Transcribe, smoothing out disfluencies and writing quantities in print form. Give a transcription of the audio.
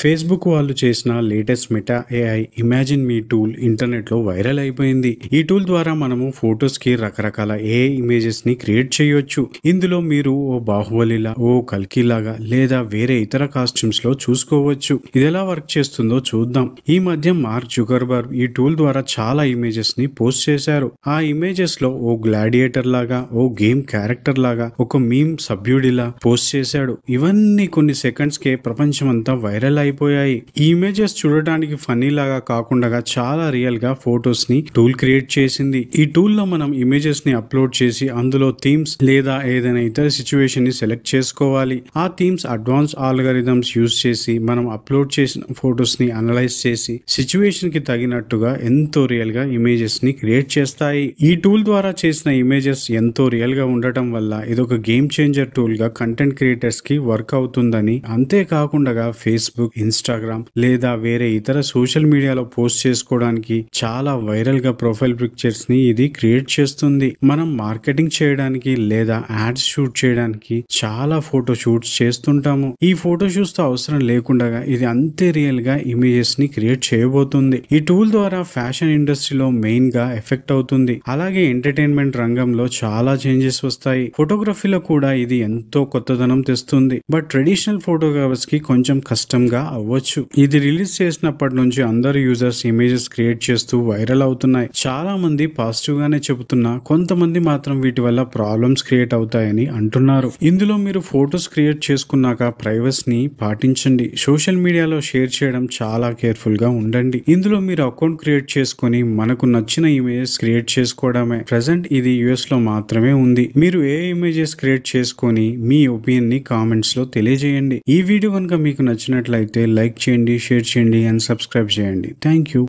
Facebook వాళ్ళు చేసిన latest meta AI imagine మీ tool ఇంటర్నెట్‌లో వైరల్ అయిపోయింది. ఈ టూల్ ద్వారా మనము ఫోటోస్‌కి రకరకాల ఏఐ ఇమేజెస్‌ని క్రియేట్ చేయొచ్చు. ఇందులో మీరు ఓ బాహుబలిలా, ఓ కల్కిలాగా లేదా వేరే ఇతర కాస్ట్యూమ్స్‌లో చూసుకోవచ్చు. ఇదెలా వర్క్ చేస్తుందో చూద్దాం. ఈ మధ్య మార్క్ జుకర్బర్గ్ ఈ టూల్ ద్వారా చాలా ఇమేజెస్‌ని పోస్ట్ చేశారు. ఆ ఇమేజెస్‌లో ఓ గ్లాడియేటర్ లాగా, ఓ గేమ్ క్యారెక్టర్ లాగా, ఒక మీమ్ సభ్యుడిలా పోస్ట్ చేశాడు. ఇవన్నీ కొన్ని సెకండ్స్‌కే ప్రపంచమంతా వైరల్ అయిపోయాయి. ఈ ఇమేజెస్ చూడడానికి ఫన్నీ లాగా కాకుండా చాలా రియల్ గా ఫొటోస్ ని టూల్ క్రియేట్ చేసింది. ఈ టూల్ లో మనం ఇమేజెస్ ని అప్లోడ్ చేసి అందులో థీమ్స్ లేదా ఏదైనా ఇతర సిచ్యువేషన్ ని సెలెక్ట్ చేసుకోవాలి. ఆ థీమ్స్ అడ్వాన్స్ ఆల్గరిథమ్స్ యూస్ చేసి మనం అప్లోడ్ చేసిన ఫొటోస్ ని అనలైజ్ చేసి సిచ్యువేషన్ కి తగినట్టుగా ఎంతో రియల్ గా ఇమేజెస్ ని క్రియేట్ చేస్తాయి. ఈ టూల్ ద్వారా చేసిన ఇమేజెస్ ఎంతో రియల్ గా ఉండటం వల్ల ఇదొక గేమ్ చేంజర్ టూల్ గా కంటెంట్ క్రియేటర్స్ కి వర్క్ అవుతుందని, అంతేకాకుండా ఫేస్బుక్, ఇన్స్టాగ్రామ్ లేదా వేరే ఇతర సోషల్ మీడియాలో పోస్ట్ చేసుకోవడానికి చాలా వైరల్ గా ప్రొఫైల్ పిక్చర్స్ ని ఇది క్రియేట్ చేస్తుంది. మనం మార్కెటింగ్ చేయడానికి లేదా యాడ్స్ షూట్ చేయడానికి చాలా ఫోటో షూట్స్ చేస్తుంటాము. ఈ ఫోటో షూట్స్ తో అవసరం లేకుండా ఇది అంతే రియల్ గా ఇమేజెస్ ని క్రియేట్ చేయబోతుంది. ఈ టూల్ ద్వారా ఫ్యాషన్ ఇండస్ట్రీలో మెయిన్ గా ఎఫెక్ట్ అవుతుంది. అలాగే ఎంటర్టైన్మెంట్ రంగంలో చాలా చేంజెస్ వస్తాయి. ఫోటోగ్రఫీలో కూడా ఇది ఎంతో కొత్తదనం తెస్తుంది. బట్ ట్రెడిషనల్ ఫోటోగ్రాఫర్స్ కి కొంచెం కష్టంగా అవ్వచ్చు. ఇది రిలీజ్ చేసినప్పటి నుంచి అందరు యూజర్స్ ఇమేజెస్ క్రియేట్ చేస్తూ వైరల్ అవుతున్నాయి. చాలా మంది పాజిటివ్ గానే చెబుతున్నా కొంతమంది మాత్రం వీటి వల్ల ప్రాబ్లమ్స్ క్రియేట్ అవుతాయని అంటున్నారు. ఇందులో మీరు ఫొటోస్ క్రియేట్ చేసుకున్నాక ప్రైవసీని పాటించండి. సోషల్ మీడియాలో షేర్ చేయడం చాలా కేర్ఫుల్ గా ఉండండి. ఇందులో మీరు అకౌంట్ క్రియేట్ చేసుకొని మనకు నచ్చిన ఇమేజెస్ క్రియేట్ చేసుకోవడమే. ప్రెసెంట్ ఇది యుఎస్ లో మాత్రమే ఉంది. మీరు ఏ ఇమేజెస్ క్రియేట్ చేసుకొని మీ ఒపీనియన్ ని కామెంట్స్ లో తెలియజేయండి. ఈ వీడియో కనుక మీకు నచ్చినట్లయితే లైక్ చేయండి, షేర్ చేయండి అండ్ సబ్స్క్రైబ్ చేయండి. Thank you.